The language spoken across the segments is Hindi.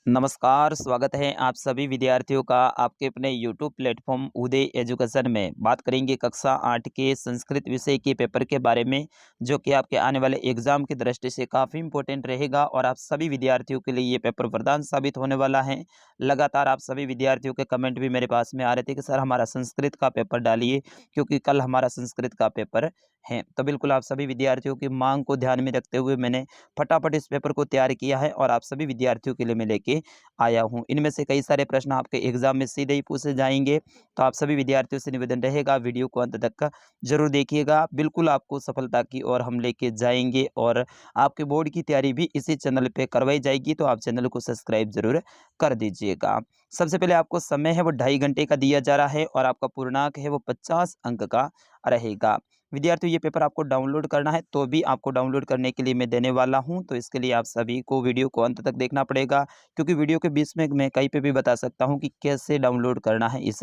नमस्कार, स्वागत है आप सभी विद्यार्थियों का आपके अपने यूट्यूब प्लेटफॉर्म उदय एजुकेशन में। बात करेंगे कक्षा 8 के संस्कृत विषय के पेपर के बारे में, जो कि आपके आने वाले एग्जाम की दृष्टि से काफ़ी इंपॉर्टेंट रहेगा और आप सभी विद्यार्थियों के लिए ये पेपर वरदान साबित होने वाला है। लगातार आप सभी विद्यार्थियों के कमेंट भी मेरे पास में आ रहे थे कि सर हमारा संस्कृत का पेपर डालिए, क्योंकि कल हमारा संस्कृत का पेपर है। तो बिल्कुल आप सभी विद्यार्थियों की मांग को ध्यान में रखते हुए मैंने फटाफट इस पेपर को तैयार किया है और आप सभी विद्यार्थियों के लिए मैं लेके आया हूँ। इनमें से कई सारे प्रश्न आपके एग्जाम में सीधे ही पूछे जाएंगे, तो आप सभी विद्यार्थियों से निवेदन रहेगा वीडियो को अंत तक का जरूर देखिएगा। बिल्कुल आपको सफलता की ओर हम लेके जाएंगे और आपके बोर्ड की तैयारी भी इसी चैनल पे करवाई जाएगी, तो आप चैनल को सब्सक्राइब जरूर कर दीजिएगा। सबसे पहले आपको समय है वो 2.5 घंटे का दिया जा रहा है और आपका पूर्णांक है वो 50 अंक का रहेगा। विद्यार्थियों, ये पेपर आपको डाउनलोड करना है, तो भी आपको डाउनलोड करने के लिए मैं देने वाला हूं, तो इसके लिए आप सभी को वीडियो को अंत तक देखना पड़ेगा, क्योंकि वीडियो के बीच में मैं कहीं पे भी बता सकता हूं कि कैसे डाउनलोड करना है इस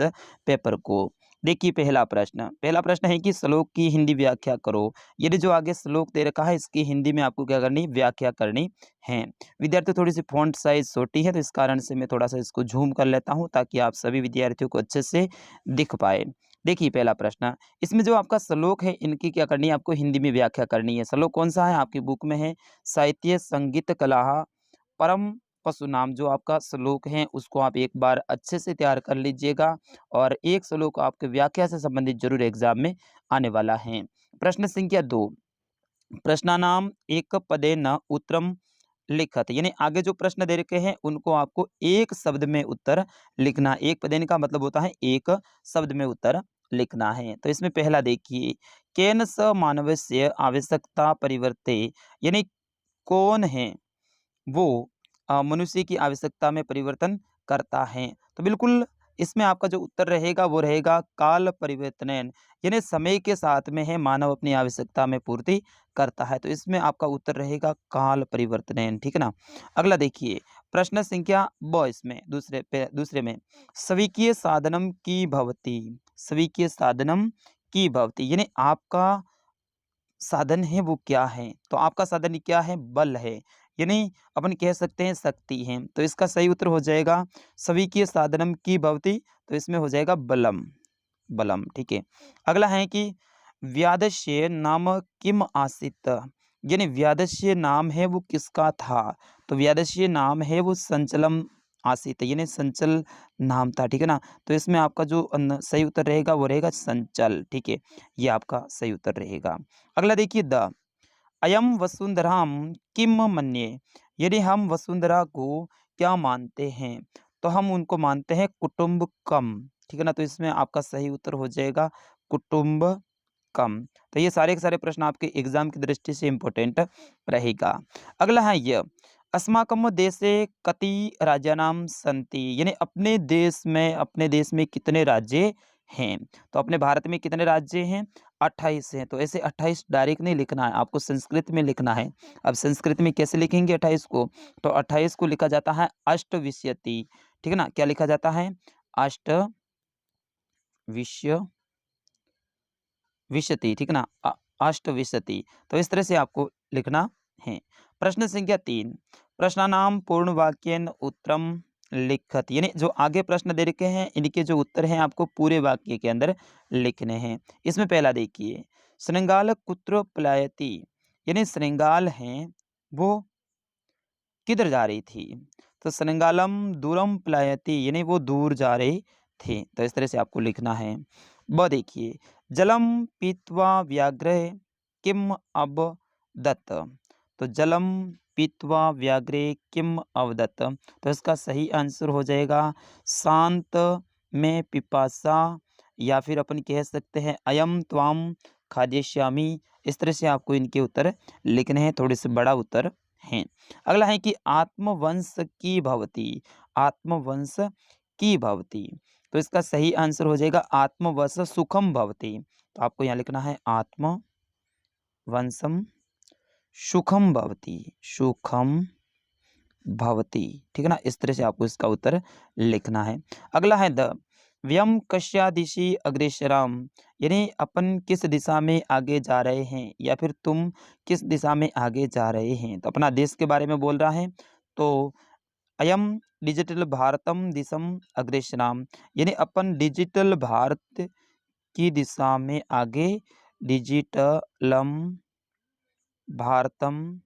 पेपर को। देखिए, पहला प्रश्न है कि श्लोक की हिंदी व्याख्या करो। यदि जो आगे श्लोक दे रखा है इसकी हिंदी में आपको क्या करनी, व्याख्या करनी है। विद्यार्थियों, थोड़ी सी फॉन्ट साइज छोटी है, तो इस कारण से मैं थोड़ा सा इसको झूम कर लेता हूं ताकि आप सभी विद्यार्थियों को अच्छे से दिख पाए। देखिए, पहला प्रश्न, इसमें जो आपका श्लोक है इनकी क्या करनी है, आपको हिंदी में व्याख्या करनी है। श्लोक कौन सा है, आपकी बुक में है साहित्य संगीत कला परम पशु नाम। जो आपका श्लोक है उसको आप एक बार अच्छे से तैयार कर लीजिएगा और एक श्लोक आपके व्याख्या से संबंधित जरूर एग्जाम में आने वाला है। प्रश्न संख्या 2, प्रश्नानाम एक पदे न उत्तरम लिखत, यानी आगे जो प्रश्न दे रखे हैं उनको आपको एक शब्द में उत्तर लिखना। एक पदेन का मतलब होता है एक शब्द में उत्तर लिखना है। तो इसमें पहला देखिए, केन स मानवस्य आवश्यकता परिवर्ते, यानी कौन है वो मनुष्य की आवश्यकता में परिवर्तन करता है। तो बिल्कुल इसमें आपका जो उत्तर रहेगा वो रहेगा काल परिवर्तनैन, यानी समय के साथ में है मानव अपनी आवश्यकता में पूर्ति करता है। तो इसमें आपका उत्तर रहेगा काल परिवर्तनैन, ठीक है ना। अगला देखिए, प्रश्न संख्या ब, इसमें दूसरे में स्वीकीय साधनम की भवती, स्वीकीय साधनम की भवती, यानी आपका साधन है वो क्या है। तो आपका साधन क्या है, बल है, यानी अपन कह सकते हैं शक्ति है। तो इसका सही उत्तर हो जाएगा स्वीकीय साधनम की भवती, तो इसमें हो जाएगा बलम, बलम, ठीक है। अगला है कि व्यादस्य नाम किम आसित, यानी व्यादस्य नाम है वो किसका था। तो व्यादस्य नाम है वो संचलम आसित, यानी संचल नाम था, ठीक है ना। तो इसमें आपका जो सही उत्तर रहेगा वो रहेगा संचल, ठीक है। ये आपका सही उत्तर रहेगा। अगला देखिए, द अयम वसुंधराम किम मन्ये, यदि हम वसुंधरा को क्या मानते हैं, तो हम उनको मानते हैं कुटुंबकम, ठीक है ना। तो इसमें आपका सही उत्तर हो जाएगा कुटुंबकम। तो ये सारे के सारे प्रश्न आपके एग्जाम की दृष्टि से इंपॉर्टेंट रहेगा। अगला है ये, अस्माकम देशे कति राज्यानाम संति, यानी अपने देश में कितने राज्य हैं। तो अपने भारत में कितने राज्य हैं, 28 हैं। तो ऐसे 28 डायरेक्ट नहीं लिखना है, आपको संस्कृत में लिखना है। अब संस्कृत में कैसे लिखेंगे 28 को, तो 28 को लिखा जाता है अष्टविंशति, ठीक है ना। क्या लिखा जाता है, अष्टविंशति, ठीक है ना, अष्टविंशति। तो इस तरह से आपको लिखना है। प्रश्न संख्या 3, प्रश्नानाम पूर्ण वाक्यन उत्तरम लिखत, यानी जो आगे प्रश्न दे रखे हैं इनके जो उत्तर हैं आपको पूरे वाक्य के अंदर लिखने हैं। इसमें पहला देखिए, श्रृंगाल कुत्र पलायति, यानी श्रृंगाल हैं वो किधर जा रही थी। तो श्रृंगालम दूरम पलायति, यानी वो दूर जा रही थी। तो इस तरह से आपको लिखना है। ब देखिए, जलम पीत्वा व्याघ्र किम अवदत्, तो जलम पीत्वा व्याघ्रे किम अवदत्, तो इसका सही आंसर हो जाएगा शांत में पिपासा, या फिर अपन कह सकते हैं अयम त्वाम खाद्यश्यामी। इस तरह से आपको इनके उत्तर लिखने हैं, थोड़े से बड़ा उत्तर हैं। अगला है कि आत्मवंश की भवती, आत्मवंश की भवती, तो इसका सही आंसर हो जाएगा आत्मवश सुखम भवती। तो आपको यहाँ लिखना है आत्मवंशम सुखम भवती, सुखम भवती, ठीक है ना। इस तरह से आपको इसका उत्तर लिखना है। अगला है द व्यम कस्या दिशि अग्रेसराम, यानी अपन किस दिशा में आगे जा रहे हैं, या फिर तुम किस दिशा में आगे जा रहे हैं। तो अपना देश के बारे में बोल रहा है। तो अयम डिजिटल भारतम दिशम अग्रेसराम, यानी अपन डिजिटल भारत की दिशा में आगे, डिजिटलम भारतम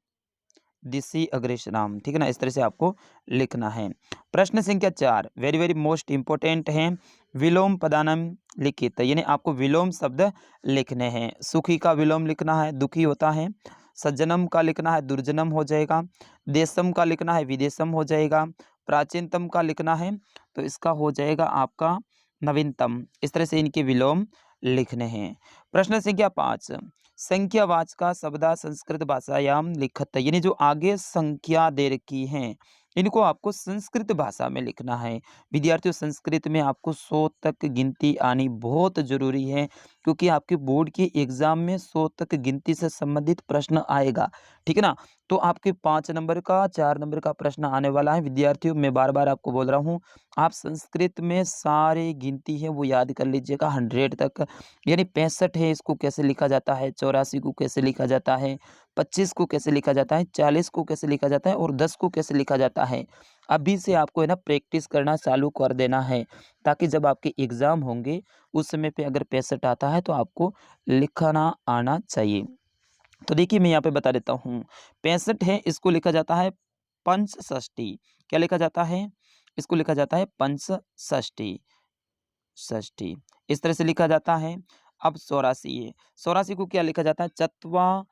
दिशि अग्रेसराम, ठीक है ना। इस तरह से आपको लिखना है। प्रश्न संख्या 4 वेरी वेरी मोस्ट इंपोर्टेंट है। विलोम पदानम लिखित, यानी आपको विलोम शब्द लिखने हैं। सुखी का विलोम लिखना है, दुखी होता है। सज्जनम का लिखना है, दुर्जनम हो जाएगा। देशम का लिखना है, विदेशम हो जाएगा। प्राचीनतम का लिखना है तो इसका हो जाएगा आपका नवीनतम। इस तरह से इनके विलोम लिखने हैं। प्रश्न संख्या 5 संख्यावाचक शब्द संस्कृत भाषायाम लिखत, यानी जो आगे संख्या दे रखी हैं इनको आपको संस्कृत भाषा में लिखना है। विद्यार्थियों, संस्कृत में आपको 100 तक गिनती आनी बहुत जरूरी है, क्योंकि आपके बोर्ड के एग्जाम में 100 तक गिनती से संबंधित प्रश्न आएगा, ठीक है ना। तो आपके 5 नंबर का 4 नंबर का प्रश्न आने वाला है। विद्यार्थियों, मैं बार बार आपको बोल रहा हूँ, आप संस्कृत में सारे गिनती है वो याद कर लीजिएगा 100 तक। यानी 65 है, इसको कैसे लिखा जाता है, 84 को कैसे लिखा जाता है, 25 को कैसे लिखा जाता है, 40 को कैसे लिखा जाता है और 10 को कैसे लिखा जाता है। अभी से आपको है ना प्रैक्टिस करना चालू कर देना है, ताकि जब आपके एग्जाम होंगे उस समय पे अगर 65 आता है तो आपको लिखना आना चाहिए। तो देखिए मैं यहाँ पे बता देता हूँ। 65 है, इसको लिखा जाता है पंचषष्ठी। क्या लिखा जाता है? इसको लिखा जाता है पंचषष्ठी, षष्ठी, इस तरह से लिखा जाता है। अब 84 है, 84 को क्या लिखा जाता है? चतवाशीति,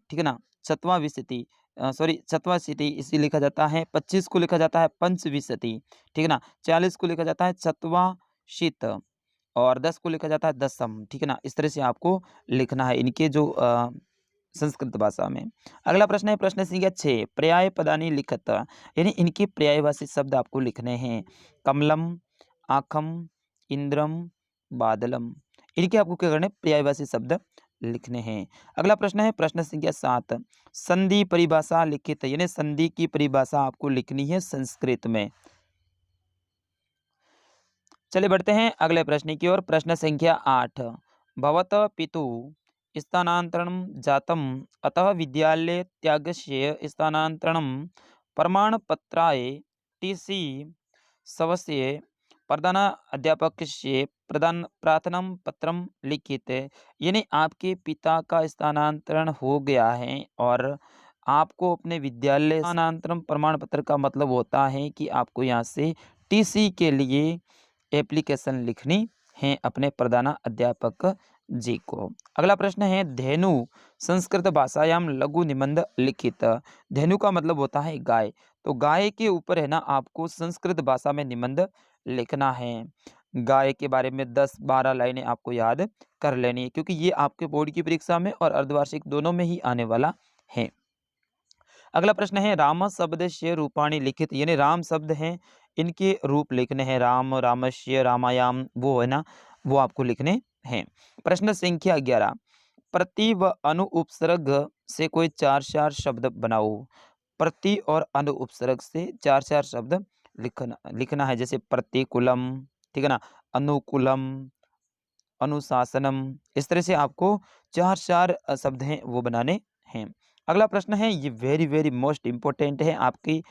ठीक है ना, चतवाविंशति, सॉरी चतवाशीति इसे लिखा जाता है। 25 को लिखा जाता है पंचविंशति, ठीक है ना। 40 को लिखा जाता है चतवाशीत और 10 को लिखा जाता है दसम, ठीक है ना। इस तरह से आपको लिखना है इनके जो संस्कृत भाषा में। अगला प्रश्न है प्रश्न संख्या 6 पर्याय पदानी लिखत, यानी इनके पर्यायवाची शब्द आपको लिखने हैं। कमलम, आखम, इंद्रम, बादलम, इनके आपको क्या करना है? पर्यायवाची शब्द लिखने हैं। अगला प्रश्न है प्रश्न संख्या 7 संधि परिभाषा लिखित, यानी संधि की परिभाषा आपको लिखनी है संस्कृत में। चलिए बढ़ते हैं अगले प्रश्न की ओर। प्रश्न संख्या 8 भवत पितु स्थानांतरणं जातम अतः विद्यालय त्यागस्य स्थानांतरणं प्रमाणपत्राय टीसी स्वस्य प्रधान अध्यापकस्य प्रदान प्रार्थना पत्रम लिखित, यानी आपके पिता का स्थानांतरण हो गया है और आपको अपने विद्यालय स्थानांतरण प्रमाण पत्र का मतलब होता है कि आपको यहाँ से टीसी के लिए एप्लीकेशन लिखनी है अपने प्रधान अध्यापक जी को। अगला प्रश्न है धेनु संस्कृत भाषायाम लघु निबंध लिखित। धेनु का मतलब होता है गाय, तो गाय के ऊपर है ना आपको संस्कृत भाषा में निबंध लिखना है। गाय के बारे में 10-12 लाइनें आपको याद कर लेनी है, क्योंकि ये आपके बोर्ड की परीक्षा में और अर्धवार्षिक दोनों में ही आने वाला है। अगला प्रश्न है राम शब्द से रूपाणी लिखित, यानी राम शब्द हैं इनके रूप लिखने हैं। राम, रामस्य, रामायाम, वो है ना वो आपको लिखने हैं। प्रश्न संख्या 11 प्रति व अनु उपसर्ग से कोई 4-4 शब्द बनाओ। प्रति और अनु उपसर्ग से 4-4 शब्द लिखना है, जैसे प्रतिकूलम, ठीक है ना, अनुकूलम, अनुशासनम, इस तरह से आपको 4-4 शब्द हैं वो बनाने हैं। अगला प्रश्न है ये वेरी वेरी मोस्ट इम्पोर्टेंट है आपकी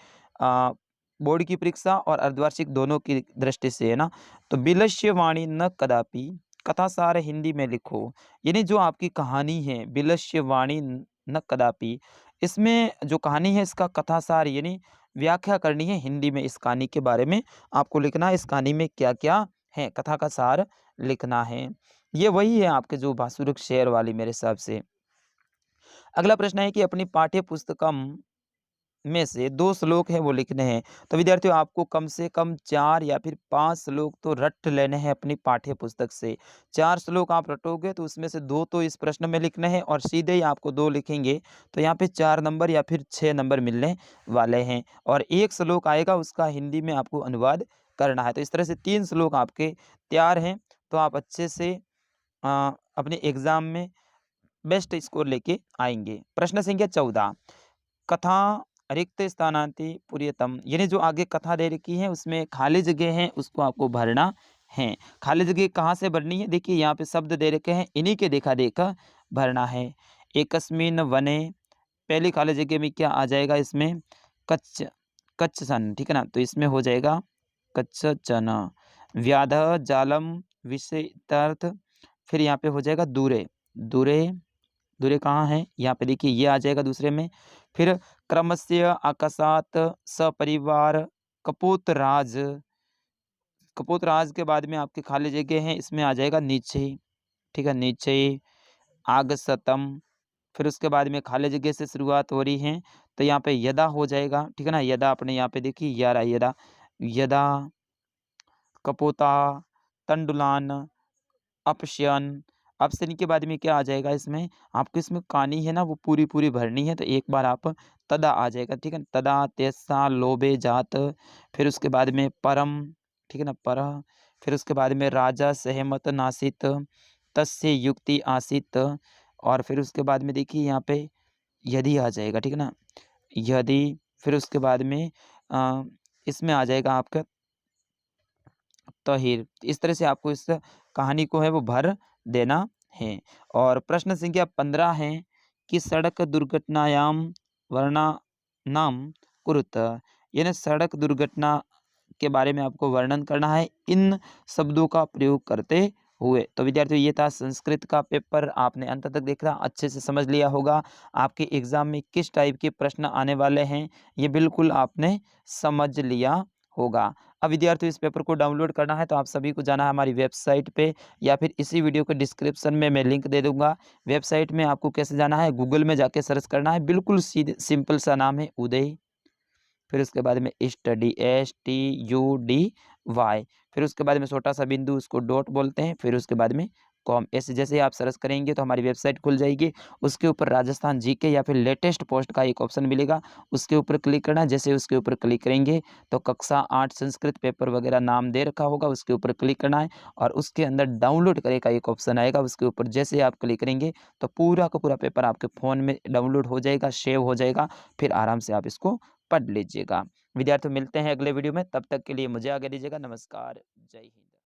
बोर्ड की परीक्षा और अर्धवार्षिक दोनों की दृष्टि से, है ना। तो बिलस्यवाणी न कदापि कथासार हिंदी में लिखो, यानी जो आपकी कहानी है बिलस्यवाणी न कदापि, इसमें जो कहानी है इसका कथासार यानी व्याख्या करनी है हिंदी में। इस कहानी के बारे में आपको लिखना है, इस कहानी में क्या क्या है, कथा का सार लिखना है। ये वही है आपके जो भासुरक शेर वाली मेरे हिसाब से। अगला प्रश्न है कि अपनी पाठ्य पुस्तकम में से 2 श्लोक हैं वो लिखने हैं। तो विद्यार्थियों आपको कम से कम 4 या फिर 5 श्लोक तो रट लेने हैं अपनी पाठ्य पुस्तक से। 4 श्लोक आप रटोगे तो उसमें से 2 तो इस प्रश्न में लिखने हैं और सीधे ही आपको 2 लिखेंगे तो यहाँ पे 4 नंबर या फिर 6 नंबर मिलने वाले हैं। और 1 श्लोक आएगा उसका हिंदी में आपको अनुवाद करना है। तो इस तरह से 3 श्लोक आपके तैयार हैं, तो आप अच्छे से अपने एग्जाम में बेस्ट स्कोर लेके आएंगे। प्रश्न संख्या 14 कथा रिक्त स्थानांति पुर्यतम, यानी जो आगे कथा दे रखी है उसमें खाली जगह है उसको आपको भरना है। खाली जगह कहाँ से भरनी है? देखिए यहाँ पे शब्द दे रखे हैं, इन्हीं के देखा देखा भरना है। एकस्मिन वने, पहली खाली जगह में क्या आ जाएगा? इसमें कच्छ, कच्छन, ठीक है ना। तो इसमें हो जाएगा कच्छचन। व्याधः जालम विषेतर्थ, फिर यहाँ पे हो जाएगा दूरे। दूरे, दूरे कहाँ है, यहाँ पे देखिए ये आ जाएगा दूसरे में। फिर क्रमस्य आकाशात सपरिवार कपोतराज। कपोतराज के बाद में आपके खाली जगह हैं, इसमें आ जाएगा नीचे, ठीक है, नीचे आगसतम। फिर उसके बाद में खाली जगह से शुरुआत हो रही है, तो यहाँ पे यदा हो जाएगा, ठीक है ना। यदा अपने यहाँ पे देखिए यारा यदा, यदा कपोता तंडुलान अपश्यन। अपशन के बाद में क्या आ जाएगा, इसमें आपको इसमें कहानी है ना वो पूरी पूरी भरनी है, तो एक बार आप तदा आ जाएगा, ठीक है। तदा तेसा लोभे जात, फिर उसके बाद में परम, ठीक है ना, पर। फिर उसके बाद में राजा सहमत नासित तस्य युक्ति आसित, और फिर उसके बाद में देखिए यहाँ पे यदि आ जाएगा, ठीक है ना, यदि। फिर उसके बाद में अ, इसमें आ जाएगा आपका तहिर। इस तरह से आपको इस कहानी को है वो भर देना है। और प्रश्न संख्या 15 है कि सड़क दुर्घटनायाम वर्णनाम कुरुत, यानी सड़क दुर्घटना के बारे में आपको वर्णन करना है इन शब्दों का प्रयोग करते हुए। तो विद्यार्थियों ये था संस्कृत का पेपर, आपने अंत तक देखा, अच्छे से समझ लिया होगा आपके एग्जाम में किस टाइप के प्रश्न आने वाले हैं, ये बिल्कुल आपने समझ लिया होगा। अब विद्यार्थियों इस पेपर को डाउनलोड करना है तो आप सभी को जाना है हमारी वेबसाइट पे, या फिर इसी वीडियो के डिस्क्रिप्शन में मैं लिंक दे दूंगा। वेबसाइट में आपको कैसे जाना है, गूगल में जाके सर्च करना है, बिल्कुल सीधे सिंपल सा नाम है उदय, फिर उसके बाद में स्टडी STUDY, फिर उसके बाद में छोटा सा बिंदु उसको डॉट बोलते हैं, फिर उसके बाद में कॉम। ऐसे जैसे आप सर्च करेंगे तो हमारी वेबसाइट खुल जाएगी, उसके ऊपर राजस्थान जीके या फिर लेटेस्ट पोस्ट का एक ऑप्शन मिलेगा, उसके ऊपर क्लिक करना है। जैसे उसके ऊपर क्लिक करेंगे तो कक्षा 8 संस्कृत पेपर वगैरह नाम दे रखा होगा, उसके ऊपर क्लिक करना है, और उसके अंदर डाउनलोड करे का एक ऑप्शन आएगा, उसके ऊपर जैसे आप क्लिक करेंगे तो पूरा का पूरा पेपर आपके फ़ोन में डाउनलोड हो जाएगा, सेव हो जाएगा, फिर आराम से आप इसको पढ़ लीजिएगा। विद्यार्थियों मिलते हैं अगले वीडियो में, तब तक के लिए मुझे आगे दीजिएगा। नमस्कार, जय हिंद।